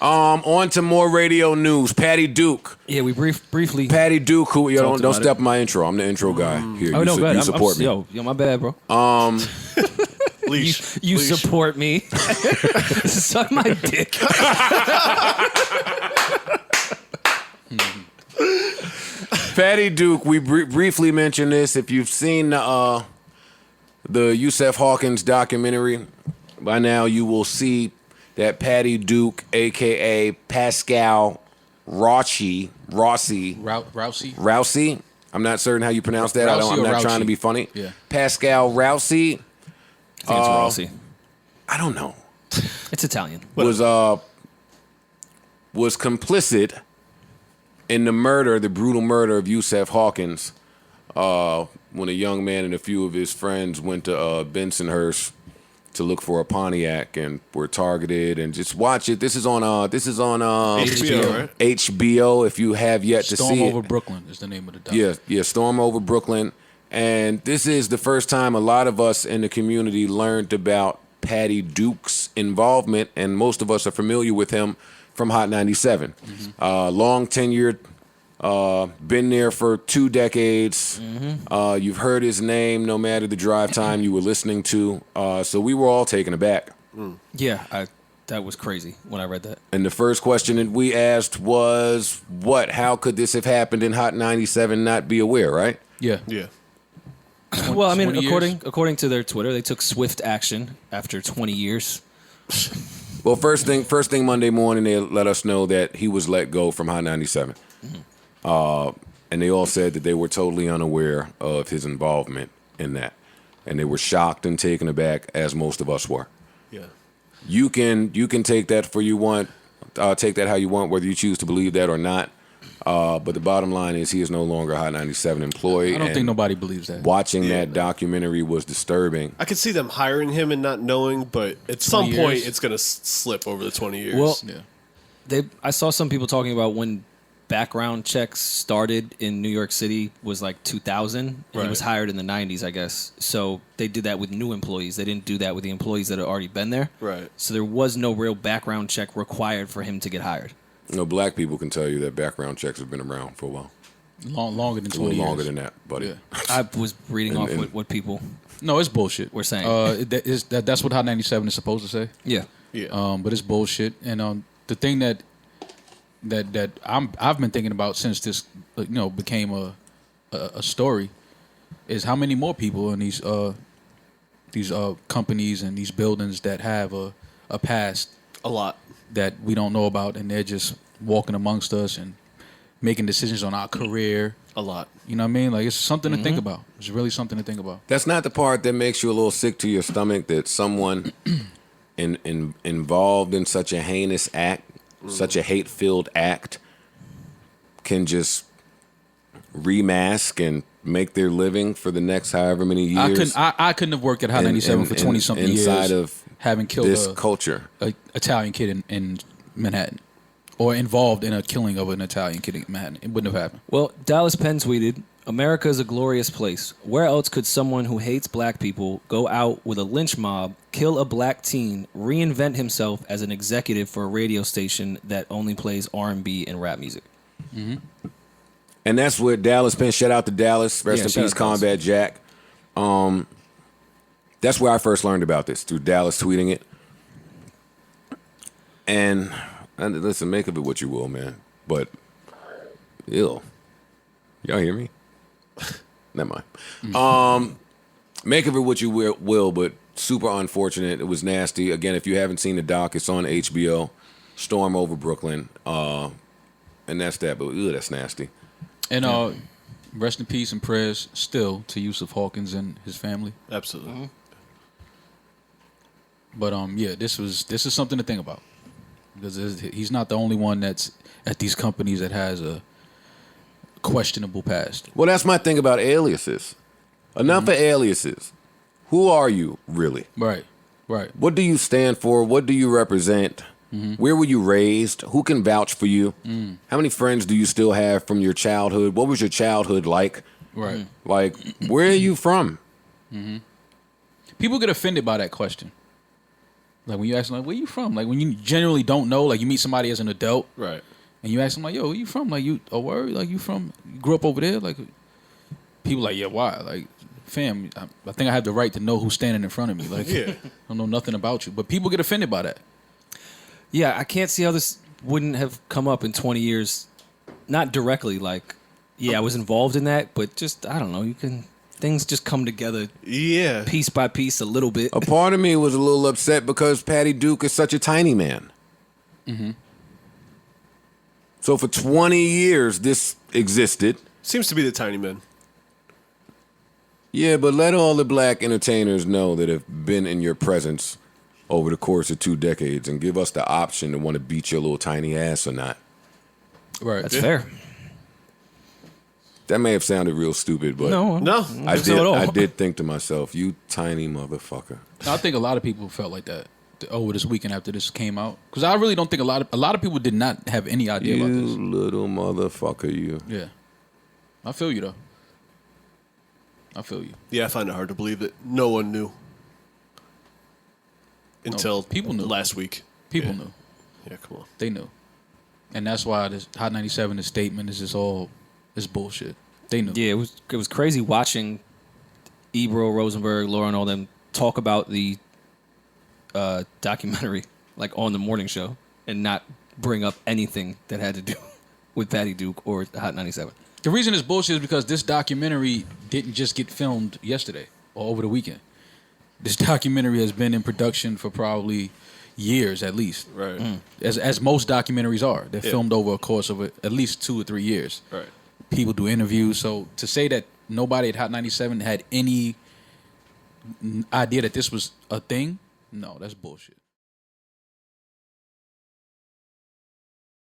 On to more radio news. Paddy Duke. Yeah, we briefly. Paddy Duke, who don't step it. in my intro. I'm the intro guy here. Oh, no, go ahead. You support me. Yo, my bad, bro. Leash. You Leash. support me. Suck my dick. Paddy Duke. We briefly mentioned this. If you've seen the Yusef Hawkins documentary, by now you will see that Paddy Duke, a.k.a. Pascal Rossi. Rousey. I'm not certain how you pronounce that. Rousey I'm or not Rouchie? trying to be funny. Yeah. Pascal Rousey. I think it's Rossi. I don't know. It's Italian. Was complicit in the brutal murder of Yusef Hawkins when a young man and a few of his friends went to Bensonhurst to look for a Pontiac and were targeted. And just watch it. This is on HBO, right? HBO. If you have yet to Storm see Over it. Brooklyn is the name of the doc. Yeah, Storm Over Brooklyn. And this is the first time a lot of us in the community learned about Paddy Duke's involvement, and most of us are familiar with him from Hot 97. Long tenured, been there for 2 decades. You've heard his name no matter the drive time you were listening to. So we were all taken aback. Yeah, that was crazy when I read that. And the first question that we asked was, how could this have happened in Hot 97 not be aware, right? Yeah. Yeah. Well, I mean, 20 years. according to their Twitter, they took swift action after 20 years. Well, first thing Monday morning, they let us know that he was let go from Hot 97. And they all said that they were totally unaware of his involvement in that. And they were shocked and taken aback, as most of us were. Yeah. You can take that for you want, take that how you want, whether you choose to believe that or not. But the bottom line is he is no longer a Hot 97 employee. I don't think nobody believes that. Watching that documentary was disturbing. I could see them hiring him and not knowing, but at some 20 point years. it's going to slip over the 20 years. Well, Yeah. I saw some people talking about when background checks started in New York City was like 2000, and he Right. was hired in the 90s, I guess. So they did that with new employees. They didn't do that with the employees that had already been there. Right. So there was no real background check required for him to get hired. Black people can tell you that background checks have been around for a while. Longer than A 20 little years. longer than that, buddy. Yeah. I was reading off and- what people No, it's bullshit. were saying. That's what Hot 97 is supposed to say. Yeah. Yeah. But it's bullshit. And the thing that I've been thinking about since this became a story is how many more people in these companies and these buildings that have a past A lot. that we don't know about, and they're just walking amongst us and making decisions on our career. A lot. You know what I mean? Like, it's something to think about. It's really something to think about. That's not the part that makes you a little sick to your stomach, that someone involved in such a heinous act, such a hate-filled act, can just remask and make their living for the next however many years. I couldn't have worked at Hot 97 for 20-something years inside of having killed this a culture. Italian kid in Manhattan, or involved in a killing of an Italian kid in Manhattan. It wouldn't have happened. Well, Dallas Penn tweeted, "America is a glorious place. Where else could someone who hates black people go out with a lynch mob, kill a black teen, reinvent himself as an executive for a radio station that only plays R&B and rap music?" And that's what Dallas Penn, shout out to Dallas, rest Yeah, in shout peace, out Dallas. Combat Jack. That's where I first learned about this, through Dallas tweeting it. And listen, make of it what you will, man. But, y'all hear me? Never mind. Make of it what you will, but super unfortunate. It was nasty. Again, if you haven't seen the doc, it's on HBO. Storm Over Brooklyn. And that's that, but that's nasty. And rest in peace and prayers still to Yusef Hawkins and his family. Absolutely. But this is something to think about, because he's not the only one that's at these companies that has a questionable past. Well, that's my thing about aliases. Enough of aliases. Who are you, really? Right. What do you stand for? What do you represent? Where were you raised? Who can vouch for you? How many friends do you still have from your childhood? What was your childhood like? Right. Like, where are you from? People get offended by that question. Like when you ask them, like, where you from? Like when you generally don't know, like you meet somebody as an adult, Right. and you ask them like, yo, where you from? Like you a word? Like you grew up over there? Like people like, yeah, why? Like, fam, I think I have the right to know who's standing in front of me. Like, Yeah. I don't know nothing about you, but people get offended by that. Yeah, I can't see how this wouldn't have come up in 20 years. Not directly, like, yeah, I was involved in that, but just, I don't know, things just come together Yeah. piece by piece a little bit. A part of me was a little upset because Paddy Duke is such a tiny man. Mm-hmm. So for 20 years, this existed. Seems to be the tiny man. Yeah, but let all the black entertainers know that have been in your presence over the course of 2 decades and give us the option to want to beat your little tiny ass or not. Right. That's fair. That may have sounded real stupid, but No. I did think to myself, you tiny motherfucker. I think a lot of people felt like that over this weekend after this came out, because I really don't think a lot of people did not have any idea You about this. little motherfucker, you. Yeah, I feel you though. I feel you. Yeah, I find it hard to believe that no one knew until people knew last week. People Yeah. knew. Yeah, come on. They knew, and that's why this Hot 97, this statement is just all this bullshit. They knew. Yeah, it was crazy watching Ebro, Rosenberg, Laura, and all them talk about the documentary like on the morning show and not bring up anything that had to do with Paddy Duke or Hot 97. The reason it's bullshit is because this documentary didn't just get filmed yesterday or over the weekend. This documentary has been in production for probably years at least. Right. As most documentaries are. They're Yeah. filmed over a course of at least 2 or 3 years. Right. People do interviews. So to say that nobody at Hot 97 had any idea that this was a thing, no, that's bullshit.